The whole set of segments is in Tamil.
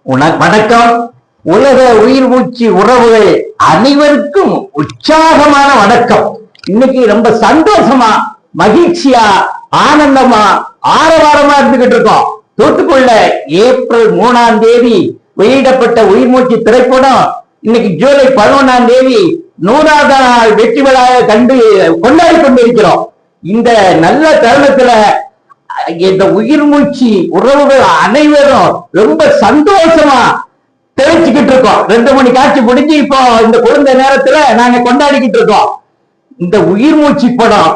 வணக்கம். உலக உயிர் மூச்சு உறவுகள் அனைவருக்கும் உற்சாகமான வணக்கம். இன்னைக்கு ரொம்ப சந்தோஷமா, மகிழ்ச்சியா, ஆனந்தமா, ஆரவாரமா இருந்துகிட்டு இருக்கோம். தூத்துக்குள்ள ஏப்ரல் 3ஆம் தேதி வெளியிடப்பட்ட உயிர் மூச்சு திரைப்படம் இன்னைக்கு ஜூலை 11ஆம் தேதி 100வது நாள் வெற்றி விழாவை கொண்டாடி கொண்டிருக்கிறோம். இந்த நல்ல தருணத்துல இந்த உயிர் மூச்சு உறவுகள் அனைவரும் ரொம்ப சந்தோஷமா தெரிவிச்சுக்கிட்டு இருக்கோம். 2 மணி காட்சி முடிஞ்சு இப்போ இந்த குழந்தை நேரத்துல நாங்க கொண்டாடிக்கிட்டு இருக்கோம். இந்த உயிர் மூச்சு படம்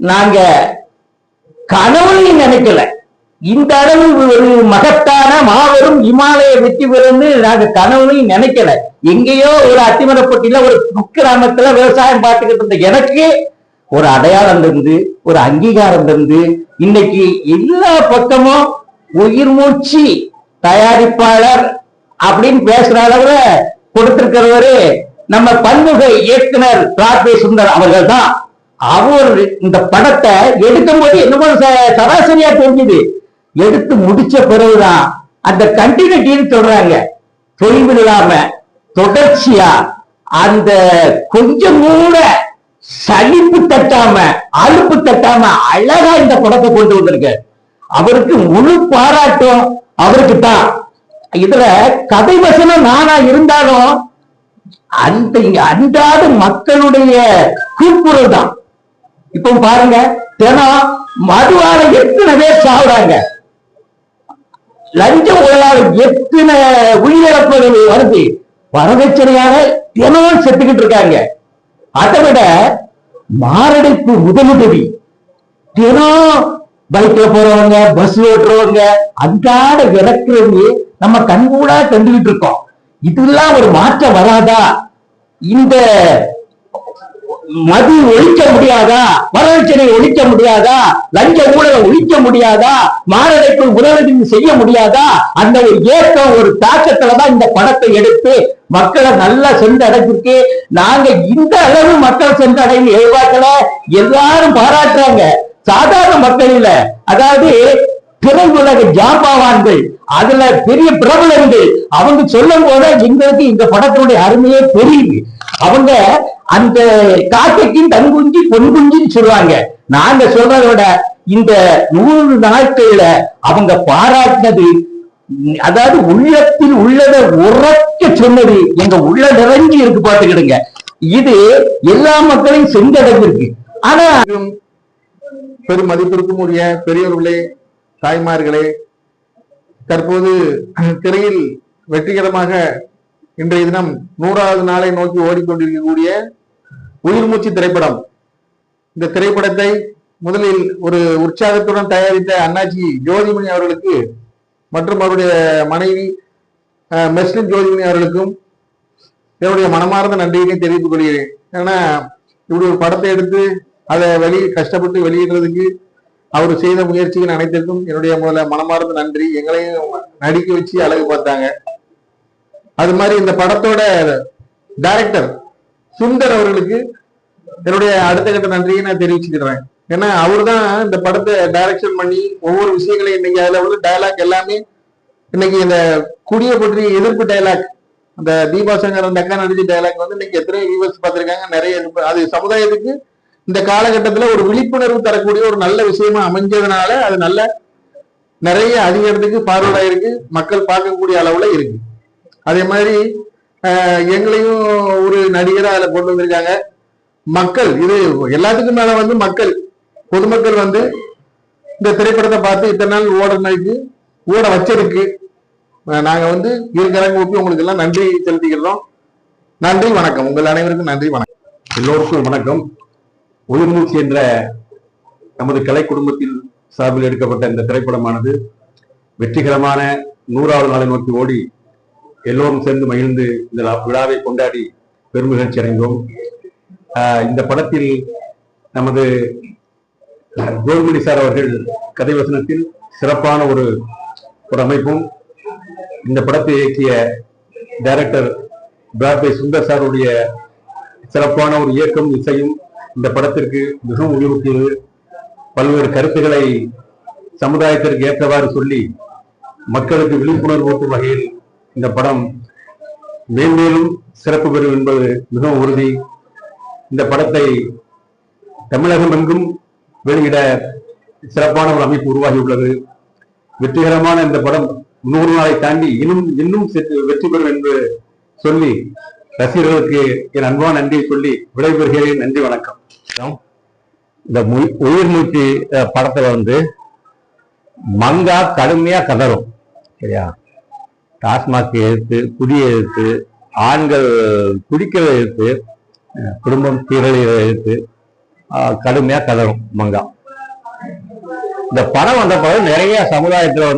நாங்க கனவுலையும் நினைக்கல. இந்த அளவு ஒரு மகத்தான மாபெரும் இமாலய வெற்றி பெறும்னு நாங்க கனவுலையும் நினைக்கல. எங்கேயோ ஒரு அத்திமரப்பட்டியில ஒரு குக்கிராமத்துல விவசாயம் பார்த்துக்கிட்டு இருந்த எனக்கு ஒரு அடையாளம் இருந்து, ஒரு அங்கீகாரம் இருந்து, இன்னைக்கு எல்லா பக்கமும் உயிர் மூச்சு தயாரிப்பாளர் அப்படின்னு பேசுற அளவுல கொடுத்திருக்கிறவரு நம்ம பன்முக இயக்குனர் ராபே சுந்தர் அவர்கள் தான். அவர் இந்த படத்தை எடுக்கும் போது என்னமோ சராசரியா தெரிஞ்சுது. எடுத்து முடிச்ச பிறகுதான் அந்த கண்டினியூட்டின்னு சொல்றாங்க, தொய்வு இல்லாம தொடர்ச்சியா அந்த கொஞ்சம் கூட சலிப்பு தட்டாம அலுப்பு தட்டாம அழகா இந்த படத்தை கொண்டு வந்திருக்க. அவருக்கு முழு பாராட்டும் அவருக்கு தான். இதுல கதை வசனம் நானா இருந்தாலும் அந்த அன்றாட மக்களுடைய கூப்புறல் தான். இப்ப பாருங்க, தினம் மதுவால எத்தனை பேர் சாப்பிடாங்க, லஞ்ச ஊழலால் எத்தனை உயிரிழப்புகள் வருது, வரதட்சணையாக தினம் செத்துக்கிட்டு இருக்காங்க. அதை விட மாரடைப்பு முதலுதவி தினம் பைக்ல போறவங்க, பஸ் ஓட்டுறவங்க, அன்றாட இறக்குறவங்க நம்ம கண்கூடா கண்டுகிட்டு இருக்கோம். இதெல்லாம் ஒரு மாற்றம் வராதா? இந்த மது ஒழிக்க முடியாதா? வரதட்சணை ஒழிக்க முடியாதா? லஞ்ச ஊழலை ஒழிக்க முடியாதா? மாரடைப்பு முதலுதவி செய்ய முடியாதா? அந்த ஒரு ஏக்கம், ஒரு தாக்கத்துலதான் இந்த படத்தை எடுத்து மக்களை நல்லா சென்றடைஞ்சிருக்கு. நாங்க இந்த அளவு மக்கள் சென்றடைந்து எதிர்பார்க்கல. எல்லாரும் பாராட்டுறாங்க. சாதாரண மக்கள் இல்ல, அதாவது திரையுலக ஜாம்பவான்கள், அதுல பெரிய பிரபலங்கள், அவங்க சொல்லும் போது எங்களுக்கு இந்த படத்தினுடைய அருமையே தெரியுது. அவங்க அந்த காக்கைக்கும் தன் குஞ்சு பொன் குஞ்சுன்னு சொல்லுவாங்க. நாங்க சொல்றத விட இந்த 100 நாட்கள்ல அவங்க பாராட்டினது, அதாவது உள்ளத்தில் உள்ளதை உறக்க சொன்னது எங்க உள்ள நிறைஞ்சி இருக்கு. பார்த்துக்கிடுங்க, இது எல்லா மக்களையும் சென்றடைஞ்சிருக்கு. ஆனா பெரும் மதிப்பிற்கும் உரிய பெரியவர்களே, தாய்மார்களே, தற்போது திரையில் வெற்றிகரமாக இன்றைய தினம் 100வது நாளை நோக்கி ஓடிக்கொண்டிருக்கக்கூடிய உயிர் மூச்சு திரைப்படம். இந்த திரைப்படத்தை முதலில் ஒரு உற்சாகத்துடன் தயாரித்த அண்ணாச்சி ஜோதிமணி அவர்களுக்கு மற்றும் அவருடைய மனைவி மெஸ்லின் ஜோதிமணி அவர்களுக்கும் என்னுடைய மனமார்ந்த நன்றியினை தெரிவித்துக் கொள்கிறேன். ஏன்னா இப்படி ஒரு படத்தை எடுத்து அதை கஷ்டப்பட்டு வெளியிடுறதுக்கு அவர் செய்த முயற்சிகள் அனைத்திற்கும் என்னுடைய மனமார்ந்த நன்றி. எங்களையும் நடிக்க வச்சு அழகு பார்த்தாங்க. அது மாதிரி இந்த படத்தோட டைரக்டர் சுந்தர் அவர்களுக்கு என்னுடைய அடுத்த கட்ட நன்றியை நான் தெரிவிச்சுக்கிறேன். ஏன்னா அவரு தான் இந்த படத்தை டைரக்ஷன் பண்ணி ஒவ்வொரு விஷயங்களையும் இன்னைக்கு அதுல உள்ள டைலாக் எல்லாமே இன்னைக்கு இந்த குடியை பற்றி எதிர்ப்பு டைலாக், அந்த தீபா சங்கர் அந்த அக்கா நடிச்ச டைலாக் இன்னைக்கு எத்தனை வியூவர்ஸ் பார்த்திருக்காங்க, நிறைய. அது சமுதாயத்துக்கு இந்த காலகட்டத்துல ஒரு விழிப்புணர்வு தரக்கூடிய ஒரு நல்ல விஷயமா அமைஞ்சதுனால அது நல்ல நிறைய அதிக இடத்துக்கு பார்வையா இருக்கு, மக்கள் பார்க்கக்கூடிய அளவுல இருக்கு. அதே மாதிரி எங்களையும் ஒரு நடிகரை அதுல கொண்டு வந்திருக்காங்க. மக்கள் இது எல்லாத்துக்கும் மேல மக்கள், பொதுமக்கள் இந்த திரைப்படத்தை பார்த்து இத்தனை நாள் ஓட வச்சிருக்கு. நாங்க இருக்கிறாங்க ஊப்பி உங்களுக்கு எல்லாம் நன்றி செலுத்திக்கிறோம். நன்றி, வணக்கம். உங்கள் அனைவருக்கும் நன்றி, வணக்கம். எல்லோருக்கும் வணக்கம். உயிர் மூச்சு என்ற நமது கலை குடும்பத்தில் சார்பில் எடுக்கப்பட்ட இந்த திரைப்படமானது வெற்றிகரமான 100வது நாளை நோக்கி ஓடி எல்லோரும் சேர்ந்து மகிழ்ந்து இந்த விழாவை கொண்டாடி பெருமகிழ்ச்சி அடைந்தோம். இந்த படத்தில் நமது ஜோதிமணி சார் அவர்கள் கதை வசனத்தில் சிறப்பான ஒரு அமைப்பும், இந்த படத்தை இயக்கிய டைரக்டர் ராபே சுந்தர் சாருடைய சிறப்பான ஒரு இயக்கம், இசையும் இந்த படத்திற்கு மிகவும் உதவியது. பல்வேறு கருத்துக்களை சமுதாயத்திற்கு ஏற்றவாறு சொல்லி மக்களுக்கு விழிப்புணர்வு ஊட்டும் வகையில் இந்த படம் மேன்மேலும் சிறப்பு பெறும் என்பது மிகவும் உறுதி. இந்த படத்தை தமிழகம் எங்கும் வெளியிட சிறப்பான ஒரு அமைப்பு உருவாகியுள்ளது. வெற்றிகரமான இந்த படம் 100 நாளை தாண்டி இன்னும் வெற்றி பெறும் என்று சொல்லி ரசிகர்களுக்கு என் அன்பான நன்றியை சொல்லி விடைபெறுகிறேன். நன்றி, வணக்கம். இந்த உயிர் மூச்சு படத்துல மங்கா கடுமையா கதறும், சரியா? டாஸ்மாக் எதிர்த்து, குடியை எதிர்த்து, ஆண்கள் குடிக்கிறத எதிர்த்து, குடும்பம் சீரழிவை எதிர்த்து கடுமையா கதறும் மங்கா. இந்த படம் வந்த பிறகு நிறைய சமுதாயத்துல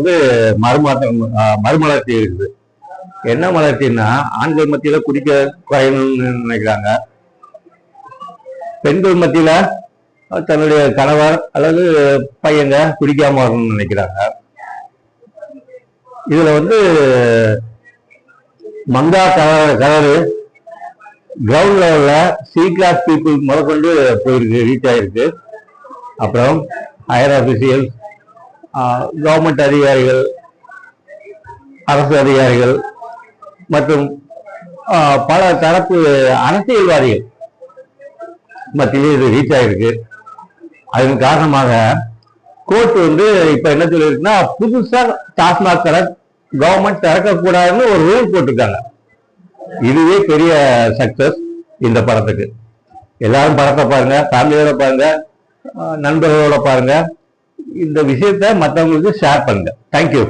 மறுமலர்ச்சி இருக்குது. என்ன மலர்ச்சின்னா, ஆண்கள் மத்தியில குடிக்க குறையணும்னு நினைக்கிறாங்க, பெண்கள் மத்தியில தன்னுடைய கணவர் அல்லது பையங்க குடிக்காம வரணும்னு நினைக்கிறாங்க. இதுல மங்கா கலரு கிரவுண்ட் லெவல்ல சி கிளாஸ் பீப்புள் முதற்கொண்டு போயிருக்கு, ரீச் ஆயிருக்கு. அப்புறம் ஹையர் ஆபீசியல், கவர்மெண்ட் அதிகாரிகள், அரசு அதிகாரிகள் மற்றும் பல தரப்பு அரசியல்வாதிகள் மத்தியிலே இது ரீச் ஆயிருக்கு. அதன் காரணமாக கோர்ட் இப்ப என்ன சொல்லிருக்குன்னா, புதுசா டாஸ்மாக் கடை கவர்மெண்ட் திறக்கக்கூடாதுன்னு ஒரு ரூல் போட்டிருக்காங்க. இதுவே பெரிய சக்சஸ் இந்த படத்துக்கு. எல்லாரும் படத்தை பாருங்க, ஃபேமிலியோட பாருங்க, நண்பர்களோட பாருங்க, இந்த விஷயத்த மற்றவங்களுக்கு ஷேர் பண்ணுங்க. தேங்க்யூ.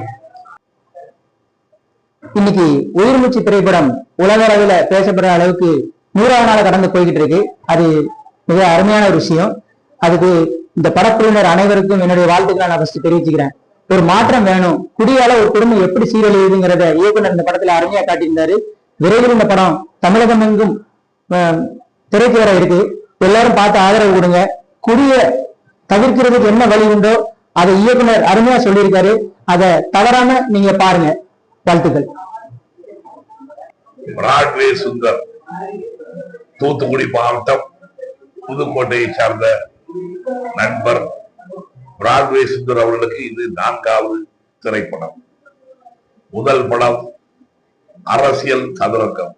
இன்னைக்கு உயிர் மூச்சு திரைப்படம் உலக அளவில் பேசப்படுற அளவுக்கு 100ஆவது நாள் கடந்து போய்கிட்டு இருக்கு. அது மிக அருமையான ஒரு விஷயம். அதுக்கு இந்த படக்குழுவினர் அனைவருக்கும் என்னுடைய வாழ்த்துக்களை நான் ஃபர்ஸ்ட் தெரிவிச்சுக்கிறேன். ஒரு மாற்றம் வேணும். குடியால ஒரு குடும்பம் எப்படி சீரழியுதுங்கிறத இயக்குனர் இந்த படத்துல அருமையா காட்டியிருந்தாரு. விரைவில் இந்த படம் தமிழகம் எங்கும் திரைக்கு வர இருக்கு. எல்லாரும் பார்த்து ஆதரவு கொடுங்க. குடிய தவிர்க்கிறதுக்கு என்ன வழி உண்டோ அதை இயக்குனர் அருமையா சொல்லியிருக்காரு. அதை தவறாம நீங்க பாருங்க. வாழ்த்துக்கள். பிராட்வே சுந்தர், தூத்துக்குடி மாவட்டம் புதுக்கோட்டையை சார்ந்த நண்பர் பிராட்வே சுந்தர் அவர்களுக்கு இது 4வது திரைப்படம். முதல் படம் அரசியல் சதுரங்கம்,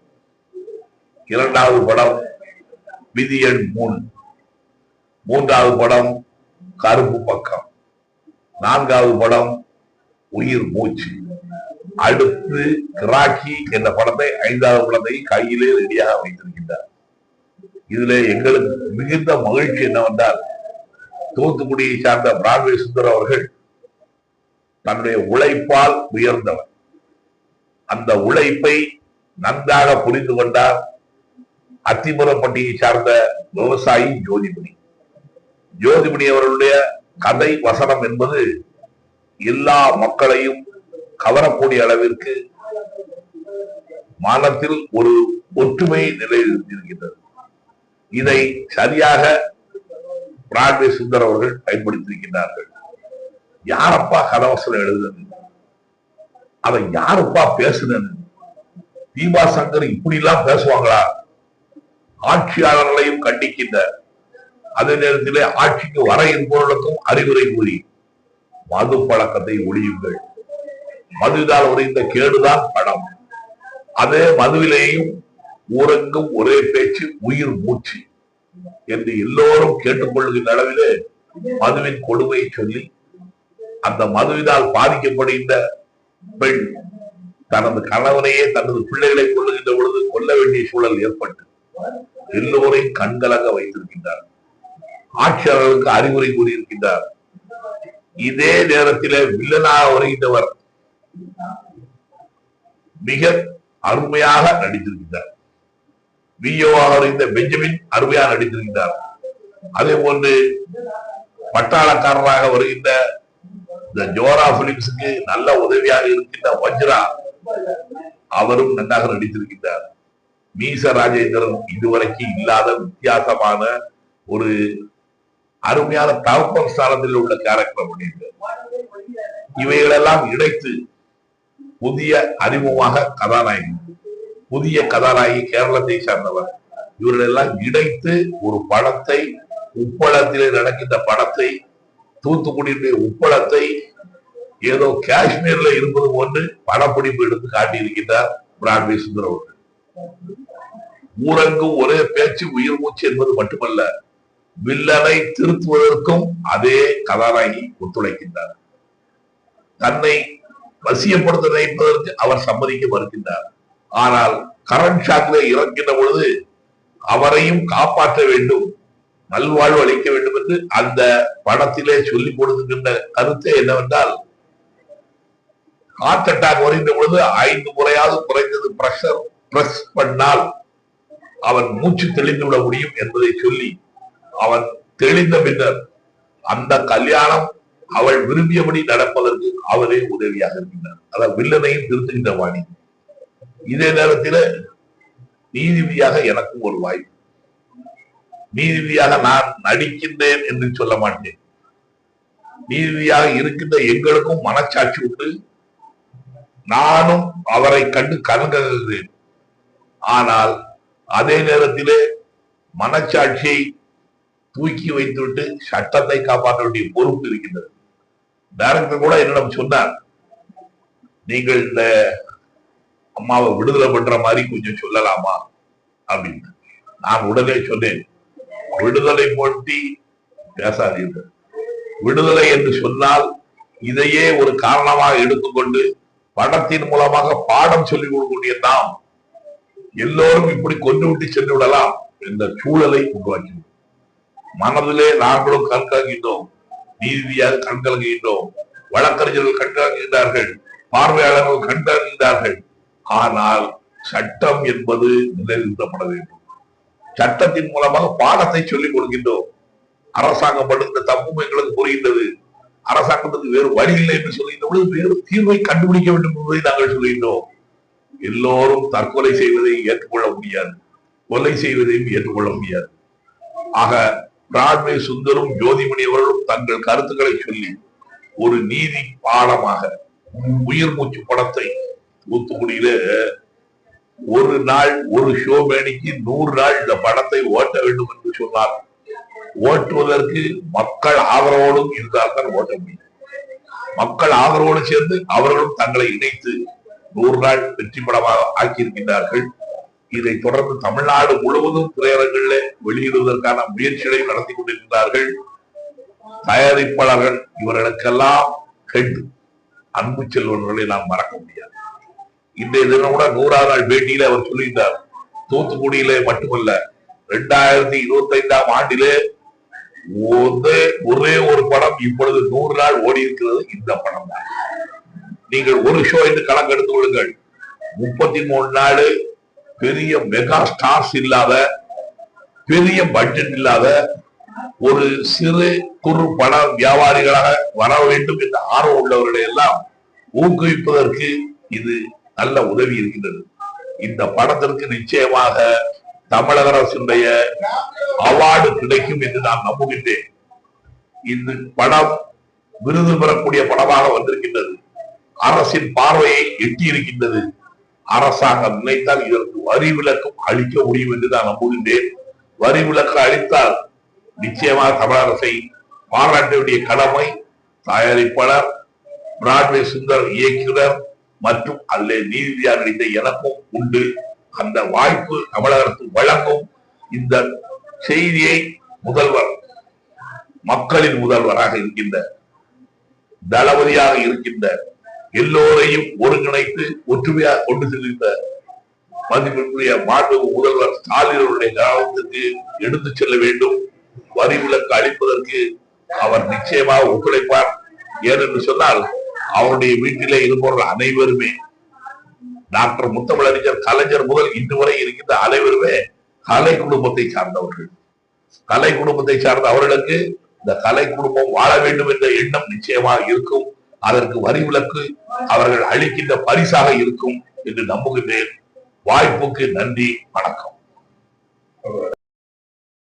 2வது படம் விதி எண் 3, 3வது படம் கருப்பு பக்கம், 4வது படம் உயிர் மூச்சு. அடுத்து கிராக்கி என்ற படத்தை 5வது படத்தை கையிலே ரெடியாக வைத்திருக்கின்றார். இதுல எங்களுக்கு மிகுந்த மகிழ்ச்சி என்னவென்றால், தூத்துக்குடியை சார்ந்த பிராட்வே சுந்தர் அவர்கள் தன்னுடைய உழைப்பால் உயர்ந்தவர். அந்த உழைப்பை நன்றாக புரிந்து கொண்டார் அத்திமுரப்பட்டியை சார்ந்த விவசாயி ஜோதிமணி அவர்களுடைய கதை வசனம் என்பது எல்லா மக்களையும் கவரக்கூடிய அளவிற்கு மானத்தில் ஒரு ஒற்றுமை நிலைநிறுத்தியிருக்கின்றது. இதை சரியாக பிராட்வே சுந்தர் அவர்கள் பயன்படுத்தியிருக்கின்றார்கள். யாரப்பா கதவசனம் எழுதுனது, அதை யாருப்பா பேசுனது, தீபா சங்கர் இப்படி எல்லாம் பேசுவாங்களா? ஆட்சியாளர்களையும் கண்டிக்கின்ற அதே நேரத்திலே ஆட்சிக்கு வர இருப்பவர்களுக்கும் அறிவுரை கூறி மது பழக்கத்தை ஒழியுங்கள், மதுவினால் உரைந்த கேடுதான் படம், அதே மதுவிலேயும் ஊரெங்கும் ஒரே பேச்சு உயிர் மூச்சு என்று எல்லோரும் கேட்டுக்கொள்கின்ற அளவிலே மதுவின் கொடுமையை சொல்லி அந்த மதுவினால் பாதிக்கப்படுகின்ற பெண் தனது கணவனையே தனது பிள்ளைகளை கொள்ளுகின்ற பொழுது கொல்ல வேண்டிய சூழல் ஏற்பட்டு எல்லோரையும் கண்கலங்க வைத்திருக்கின்றார். ஆட்சியாளர்களுக்கு அறிவுரை கூறியிருக்கின்றார். இதே நேரத்திலே வில்லனாக வருகின்றவர் மிக அருமையாக நடித்திருக்கின்றார். விஓவாக வருகின்ற பெஞ்சமின் அருமையாக நடித்திருக்கின்றார். அதே போன்று பட்டாளக்காரராக வருகின்ற இந்த ஜோரா பிலிம்ஸுக்கு நல்ல உதவியாக இருக்கின்ற வஜ்ரா அவரும் நன்றாக நடித்திருக்கின்றார். மீச ராஜேந்திரன் இதுவரைக்கும் இல்லாத வித்தியாசமான ஒரு அருமையான தகப்பன் ஸ்தானத்தில் உள்ள கேரக்டர் பண்ணியிருக்கார். இவைகளெல்லாம் இணைத்து புதிய அறிமுகமாக கதாநாயகி, புதிய கதாநாயகி கேரளத்தை சார்ந்தவர், இவர்களெல்லாம் இணைத்து ஒரு படத்தை, உப்பளத்திலே நடக்கின்ற படத்தை, தூத்துக்குடியுடைய உப்பளத்தை ஏதோ காஷ்மீர்ல இருப்பது போன்று படப்பிடிப்பு எடுத்து காட்டியிருக்கின்றார் பிராட்வே சுந்தர் அவர்கள். ஊரங்கும் ஒரே பேச்சு உயிர் மூச்சு என்பது மட்டுமல்ல, வில்லனை திருத்துவதற்கும் அதே கதாநாயகி ஒத்துழைக்கின்றார். தன்னை வசியப்படுத்த நினைப்பதற்கு அவர் சம்மதிக்க மறுக்கின்றார். ஆனால் கரண் ஷாக்ல இறக்கின்ற பொழுது அவரையும் காப்பாற்ற வேண்டும், நல்வாழ்வு அளிக்க வேண்டும் என்று அந்த படத்திலே சொல்லிக் கொடுக்கின்ற கருத்து என்னவென்றால், ஹார்ட் அட்டாக் வருகின்ற பொழுது 5 முறையாவது குறைந்தது பிரஷர் பிரஸ் பண்ணால் அவன் மூச்சு தெளிந்து விட முடியும் என்பதை சொல்லி அவன் தெளிந்த பின்னர் அந்த கல்யாணம் அவள் விரும்பியபடி நடப்பதற்கு அவரே உதவியாக இருக்கின்றார். அதாவது வில்லனையும் திருத்துகின்ற வாணி. இதே நேரத்தில் நீதிபதியாக எனக்கும் ஒரு வாய்ப்பு. நீதிபதியாக நான் நடிக்கின்றேன் என்று சொல்ல மாட்டேன். நீதிபதியாக இருக்கின்ற எங்களுக்கும் மனச்சாட்சி உண்டு. நானும் அவரை கண்டு கலங்குகிறேன். ஆனால் அதே நேரத்திலே மனச்சாட்சியை தூக்கி வைத்துவிட்டு சட்டத்தை காப்பாற்ற வேண்டிய பொறுப்பு இருக்கின்றது. டைரக்டர் கூட என்னிடம் சொன்னார், நீங்கள் இந்த அம்மாவை விடுதலை பண்ற மாதிரி கொஞ்சம் சொல்லலாமா அப்படின்னு. நான் உடனே சொன்னேன், விடுதலை போட்டி பேசாதீர்கள். விடுதலை என்று சொன்னால் இதையே ஒரு காரணமாக எடுத்துக்கொண்டு படத்தின் மூலமாக பாடம் சொல்லிக் கொடுக்கக்கூடிய நாம் எல்லோரும் இப்படி கொண்டு விட்டு சென்று விடலாம் என்ற சூழலை உருவாக்கி மனதிலே நாங்களும் கண்கலங்குகின்றோம், நீதியாக கண்கலங்குகின்றோம், வழக்கறிஞர்கள் கண்கலங்குகின்றார்கள், பார்வையாளர்கள் கண்கலங்குகின்றார்கள். ஆனால் சட்டம் என்பது நிலைநிறுத்தப்பட வேண்டும். சட்டத்தின் மூலமாக பாடத்தை சொல்லிக் கொடுக்கின்றோம். அரசாங்கம் படுகின்ற தப்பும் எங்களுக்கு புரிகின்றது. அரசாங்கத்துக்கு வேறு வழி இல்லை என்று சொல்கின்ற பொழுது வேறு தீர்வை கண்டுபிடிக்க வேண்டும் என்பதை நாங்கள் சொல்கின்றோம். எல்லோரும் தற்கொலை செய்வதை ஏற்றுக்கொள்ள முடியாது, கொலை செய்வதையும் ஏற்றுக்கொள்ள முடியாது. ஆக பிராட்வே சுந்தரும் ஜோதிமணி அவர்களும் தங்கள் கருத்துக்களை சொல்லி ஒரு நீதி பாடமாக உயிர் மூச்சு படத்தை தூத்துக்குடியில ஒரு நாள் ஒரு ஷோ மேனிக்கு 100 நாள் இந்த படத்தை ஓட்ட வேண்டும் என்று சொன்னார். ஓட்டுவதற்கு மக்கள் ஆதரவோடும் இருந்தால்தான் ஓட்ட முடியும். மக்கள் ஆதரவோடு சேர்ந்து அவர்களும் தங்களை இணைத்து 100 நாள் வெற்றி படமாக ஆக்கியிருக்கின்றார்கள். இதை தொடர்ந்து தமிழ்நாடு முழுவதும் திரையரங்கில் வெளியிடுவதற்கான முயற்சிகளை நடத்தி கொண்டிருக்கிறார்கள். தயாரிப்பாளர்கள் இவர்களுக்கெல்லாம் ஹெட் அன்பு செல்வர்களை நாம் மறக்க முடியாது. இன்றைய தினம் கூட 100ஆம் நாள் பேட்டியில அவர் சொல்லியிருந்தார், தூத்துக்குடியிலே மட்டுமல்ல 2025ஆம் ஆண்டிலே ஒரே ஒரு படம் இப்பொழுது 100 நாள் ஓடி இருக்கிறது, இந்த படம் தான். நீங்கள் ஒரு ஷோ என்று கணக்கெடுத்துக் கொள்ளுங்கள். 33 நாள் பெரிய மெகா ஸ்டார்ஸ் இல்லாத, பெரிய பட்ஜெட் இல்லாத ஒரு சிறு குறு பட வியாபாரிகளாக வர வேண்டும் என்ற ஆர்வம் உள்ளவர்களை எல்லாம் ஊக்குவிப்பதற்கு இது நல்ல உதவி இருக்கின்றது. இந்த படத்திற்கு நிச்சயமாக தமிழக அரசுடைய அவார்டு கிடைக்கும் என்று நான் நம்புகின்றேன். இந்த படம் விருது பெறக்கூடிய படமாக வந்திருக்கின்றது. அரசின் பார்வையை எட்டி இருக்கின்றது. அரசாங்கம் நினைத்தால் இதற்கு வரி விலக்கும் அளிக்க முடியும் என்று நான் நம்புகின்றேன். வரி விலக்கு அளித்தால் நிச்சயமாக தமிழக அரசை பாராட்ட வேண்டிய கடமை தயாரிப்பாளர், பிராட்வே சுந்தர் இயக்குனர் மற்றும் அதில் நீதியாக நடித்த எனக்கும் உண்டு. அந்த வாய்ப்பு தமிழக அரசு வழங்கும். இந்த செய்தியை முதல்வர், மக்களின் முதல்வராக இருக்கின்ற, தளபதியாக இருக்கின்ற, எல்லோரையும் ஒருங்கிணைத்து ஒற்றுமையாக கொண்டு செல்கின்ற மதிப்பிற்குரிய மாண்பு முதல்வர் ஸ்டாலின் அவருடைய கவனத்திற்கு எடுத்துச் செல்ல வேண்டும். வரி விலக்கு அளிப்பதற்கு அவர் நிச்சயமாக ஒத்துழைப்பார். ஏனென்று சொன்னால் அவருடைய வீட்டிலே இருப்பவர்கள் அனைவருமே, டாக்டர் முத்தமிழறிஞர் கலைஞர் முதல் இன்று வரை இருக்கின்ற அனைவருமே கலை குடும்பத்தை சார்ந்தவர்கள். கலை குடும்பத்தை சார்ந்த அவர்களுக்கு இந்த கலை குடும்பம் வாழ வேண்டும் என்ற எண்ணம் நிச்சயமாக இருக்கும். அதற்கு வரி விலக்கு அவர்கள் அளிக்கின்ற பரிசாக இருக்கும் என்று நம்புகின்றேன். வாய்ப்புக்கு நன்றி, வணக்கம்.